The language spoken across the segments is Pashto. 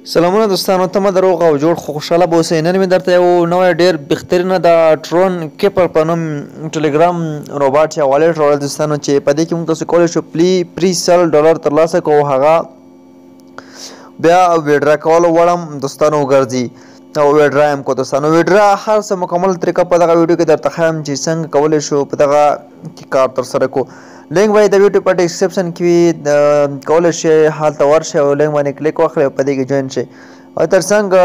سلامونه دوستانو، تمه د روغ او جوړ خوشحاله به اوسئ. نن مې درته یو نوی ډېر بهترینه د ټرون کیپر په نوم ټلګرام روباټ یا والټ راوړی دوستانو، چې په دې کې موږ تاسو کولی شو پري سل ډالر ترلاسه کوو. هغه بیا ویډرا کولو وړ هم دوستانو وګرځي او ویډرا هم کو دوستانو. ویډرا هر څه مکمل طریقه په دغه ویډیو کې درته ښایم چې څنګه کولی شو په دغه کې کار ترسره کړو. لینک به د ویډیو په ډسکرپشن کې وي، کولی شئ هلته ورشئ او لینک باندې کلیک واخلئ او په دې کې جوین شئ. او تر څنګه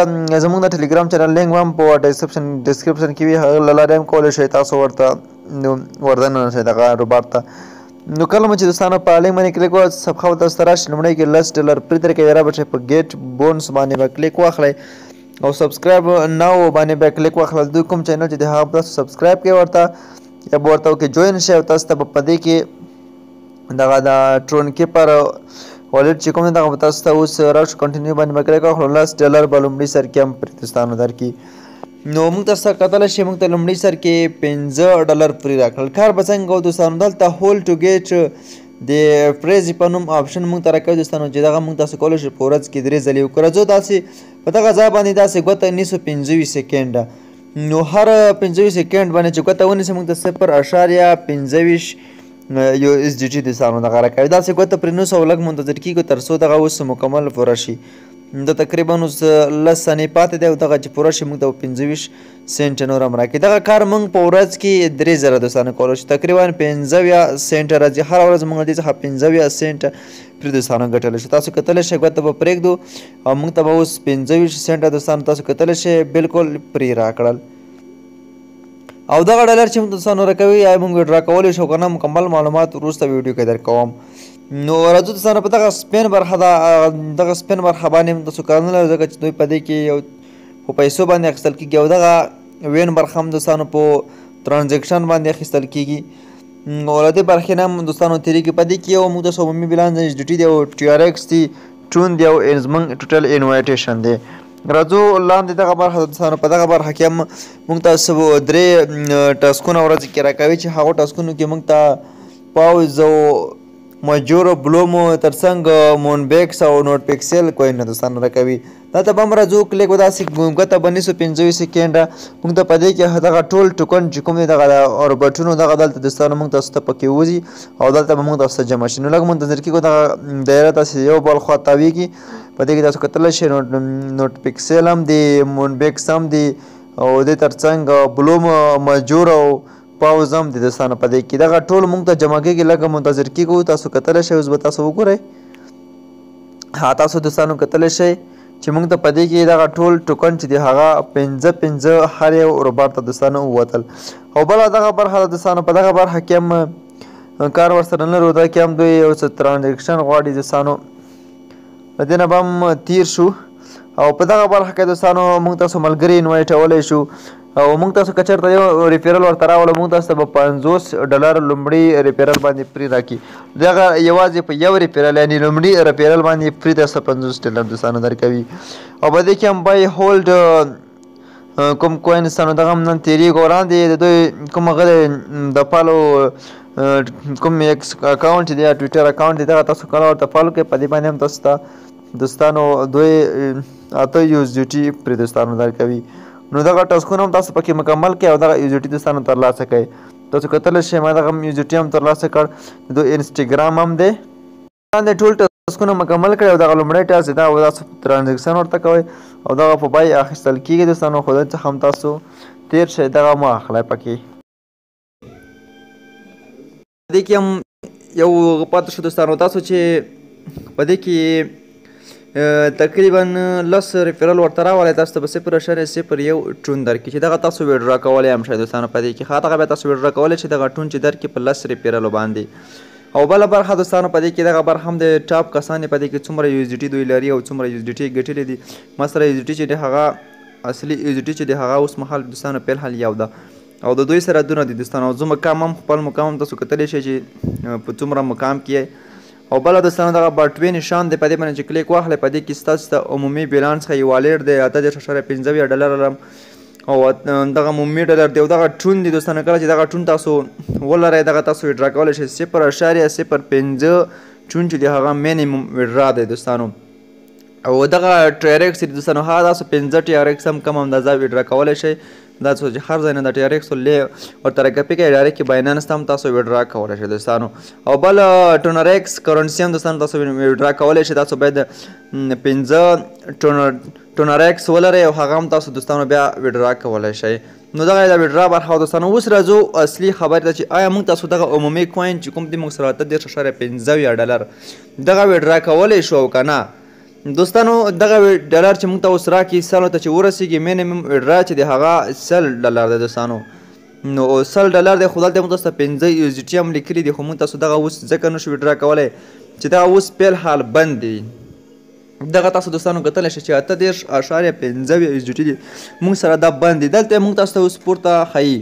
زموږ د ټلګرام چینل لینک هم په ډسکرپشن کې وي، هغه له لارې هم کولی شئ تاسو ورته وردننه شئ دغه روباټ ته. نو کله مو چې دوستانو په لینک باندې کلیک وکړئ، صفحه به تاسو ته راشي. لومړی کې $10 پرې طریقه یې رابطه په ګیټ بونس باندې به کلیک واخلئ او سبسکرایب ناو باندې به کلیک واخلئ. دوی کوم چینل چې د هغه تاسو سبسکرایب کړئ ورته یا به ورته کې جوین شئ او تاسو ته به په دې کې دغه د ټرون کیپر والټ چې کوم دی دغه به تاسو ته اوس راشو کنټینیو باندې به کلیک وکړو. $10 به لومړي سر کې هم پرې دوستانو درکړي. نو موږ تاسو ته کتلی شئ موږ ته لومړي سر کې $5 پرې راکړل. کار به څنګه کوو دوستانو؟ دلته هول ټو ګیټ د پریز په نوم آپشن موږ ته راکوي دوستانو، چې دغه موږ تاسو کولی شئ په ورځ کې 3 ځلې وکړو. راځو داسې په دغه ځای باندې داسې ګوته نیسو 25 سیکنډه. نو هر 25 سیکنډ باندې چې ګوته ونیسو موږ ته 0.25 یو اس ډي ټي دوستانو دغه راکوي. داسې ګوته پرې نوسو او لږ منتظر کېږو تر څو دغه اوس مکمل پوره شي. دا تقریبا اوس 10 ثانیې پاتې دی او دغه چې پوره شي موږ ته 25 سنټ نور هم راکړي. دغه کار موږ په ورځ کې 3 ځله دوستانو کولی شو، تقریبا 15 سنټ راځي. هره ورځ موږ دې څخه 15 سنټ پرې دوستانو ګټلی شو. تاسو کتلی شئ ګوته به پرېږدو او موږ ته به اوس 25 سنټه دوستانو تاسو کتلی شئ بالکل پرې راکړل. او دغه ډالر چې موږ دوستانو راکوي یا موږ ویډرا کولی شو که نه، مکمل معلومات وروسته ویډیو کې درکوم. نو راځو دوستانو په دغه سپین برخه دغه سپین برخه باندې هم تاسو کار نه لرئ، ځکه چې دوی په دې کې یو په پیسو باندې اخیستل کېږي او دغه وین برخه هم دوستانو په ترانزیکشن باندې اخیستل کېږي. نو له دې برخې نه هم دوستانو تېرېږي. په دې کې یو موږ تاسو عمومي بیلانس ایچ ډي ټي دی او TRX دی، ټون دی او زموږ ټوټل انویټیشن دی. راځو لاندې دغه برخه دوستانو په دغه برخه کې هم موږ تاسو 3 ټاسکونه ورځ کې راکوي، چې هغو ټاسکونو کې موږ ته پاوز او مجور بلومو ترڅنګ مونبیکس او نوټ پکسل کوینونه دوستانو راکوي. دا ته به هم راځو کلیک به داسې ګوته به نیسو 25 سیکنډه. موږ ته په دې کې دغه ټول ټوکن چې کوم دی دغه روباټونو دغه دلته دوستانو موږ تاسو ته پکې وځي او دلته به موږ تاسو ته جمع شي. نو لږ منتظر کېږو دغه دایره داسې یو بل خوا تاویږي. په دې کې تاسو کتلی شئ نوټ پکسل هم دی، مونبیکس هم دی او دې ترڅنګ بلوم مجور او پاوز هم دی دوستانو. په دې کې دغه ټول موږ ته جمع کېږي. لږ منتظر کېږو. تاسو کتلی شئ اوس به تاسو وګورئ. تاسو دوستانو کتلی شئ چې موږ ته په دې کې دغه ټول ټوکن چې دی هغه 5 هر یو روباټ ته دوستانو ووتل. او بله دغه برخه ده دوستانو، په دغه برخه کې هم کار ورسره نه لرو. دا کې هم دوی یو څه ترانزیکشن غواړي دوستانو، له دې نه به هم تیر شو. او په دغه برخه کې دوستانو موږ تاسو ملګري انوایټولی شو او موږ تاسو که چېرته یو ریفرل ورته راوړو موږ تاسو ته به $50 لومړي ریفرل باندې فري راکړي. دغه یوازې په یو ریفرل یعنې لومړي ریفرل باندې فري تاسو $50 دوستانو درکوي. او په دې کې هم بای هولډ کوم کوین دوستانو دغه هم نن تېرېږي. وړاندې د دوی کوم هغه دی د فالو کوم ایکس اکاونټ دی یا ټویټر اکاونټ دی، دغه تاسو کله ورته فالو کړئ. په دې باندې هم تاسو ته دوستانو دوی 8 USDT پرې دوستانو درکوي. نو دغه ټاسکونه هم تاسو پکې مکمل کړئ او دغه USDT دوستانو ترلاسه کړئ. تاسو کتلی شئ ما دغه USDT هم ترلاسه کړ. د دوی انسټاګرام هم دی. لاندې ټول ټاسکونه مکمل کړئ او دغه لومړی ټاسک دی دا تاسو ترانزیکشن ورته کوئ او دغه په بای اخیستل کېږي دوستانو. خو دلته څخه هم تاسو تیر شئ، دغه مه اخلئ پکې. په دې کې هم یو پاتې شو دوستانو تاسو چې په دې کې تقریبا 10 ریفرل ورته راولی، تاسو ته به 0.01 ټون درکړي چې دغه تاسو ویډرا کولی هم شئ دوستانو. په دې کې دغه بیا تاسو ویډرا کولی شئ دغه ټون چې درکړي په 10 ریفرلو باندې. او بله برخه دوستانو په دې کې دغه برخه هم د ټاپ کسان په دې کې څومره USDT دوی لري او څومره USDT یې ګټلي دي. مثلا USDT چې دی هغه اصلي USDT چې دی هغه اوس مهال دوستانو فی الحال یو ده او د دوی سره دونه دي دوستانو. زه مقام هم خپل مقام هم تاسو کتلی شئ چې په څومره مقام کې. او بله دوستانو دغه بټوې نشان دی، په دې باندې چې کلیک واخلئ په دې کې ستاسو ته عمومي بیلانس ښایي. والټ دی $8.15 لرم او دغه عمومي ډالر دی او دغه ټون دی دوستانو. کله چې دغه ټون تاسو ولرئ دغه تاسو ویډرا کولی شئ. 0.05 ټون چې دی هغه مینیمم ویډرا دی دوستانو. او دغه ټیارکس چې دوستانو هغه تاسو 15 ټیارکس هم کم اندازه ویډرا کولی شئ. دا څه چې هر ځای نه د ټیارکس ورته راکپي کوي ډایرکټ باینانس ته هم تاسو ویډرا کولی شئ دوستانو. او بل ټونرکس کرنسي هم دوستانو تاسو ویډرا کولی شئ. تاسو باید 15 ټونرکس ولرئ او هغه هم تاسو دوستانو بیا ویډرا کولی شئ. نو دغه د ویډرا برخه دوستانو. اوس راځو اصلي خبرې ته چې آیا موږ تاسو دغه عمومي کوین چې کوم دی موږ سره 13.15 ډالر دغه ویډرا کولی شو او که نه دوستانو. دغه ډالر چې موږ ته اوس راکړي سلو ته چې ورسېږي مینیمم ویډرا چې دی هغه $10 دی دوستانو. نو $10 دی خو دلته موږ تاسو ته 15 USDT هم لیکلي دي خو موږ تاسو دغه اوس ځکه نشو ویډرا کولی چې دغه اوس فعل حال بند دی. دغه تاسو دوستانو کتلی شئ چې 18.15 USDT دی موږ سره دا بند دی. دلته موږ تاسو ته اوس پورته ښیي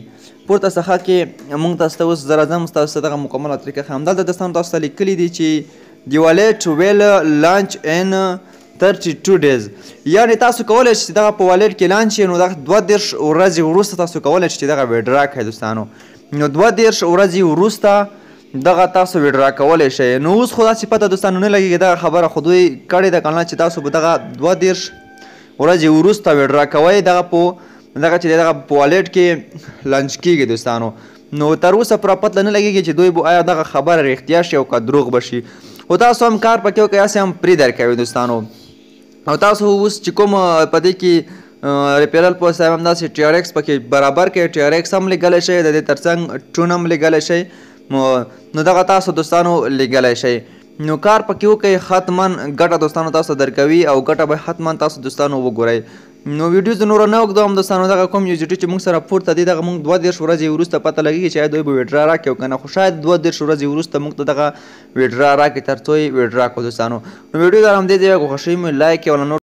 پورته څخه کې موږ تاسو ته اوس زه راځم تاسو ته دغه مکمله طریقه ښیم. دلته دوستانو تاسو ته لیکلي دي چې The wallet will launch in 32 days. یعنې تاسو کولی شئ چې دغه په والټ کې لانچ شي نو دغه 22 ورځې وروسته تاسو کولی شئ چې دغه ویډرا کړئ دوستانو. نو 22 ورځې وروسته دغه تاسو ویډرا کولی شئ. نو اوس خو داسې پته دوستانو نه لګېږي دغه خبره خو دوی کړې ده که نه چې تاسو به دغه 22 ورځې وروسته ویډرا کوئ دغه چې دغه په والټ کې لانچ کېږي دوستانو. نو تر اوسه پوره پته نه لګېږي چې دوی به آیا دغه خبره رښتیا شي او که دروغ به شي. او تاسو هم کار پکې وکړئ هسې هم پرې درکوي دوستانو. او تاسو اوس چې کوم په دې کې ریپیرل په صاحب همداسې ټیارکس پکې برابر کړئ. ټیارکس هم لیږلی شئ د دې تر څنګ ټون هم لیږلی شئ. نو دغه تاسو دوستانو لیږلی شئ. نو کار پکې وکړئ حتما ګټه دوستانو تاسو درکوي او ګټه به حتما تاسو دوستانو وګورئ. نو ویډیو زه نوره نه اوږدوم دوستانو. دغه کوم USDT چې موږ سره پورته دی دغه موږ 22 ورځې وروسته پته لګېږي چې دوی به ویډرا راکړي او که نه خو شاید 22 ورځې وروسته موږ ته دغه ویډرا راکړي تر څو یې ویډرا کړو دوستانو. نو ویډیو در همدې ځای خوښوي مې لایک کړئ او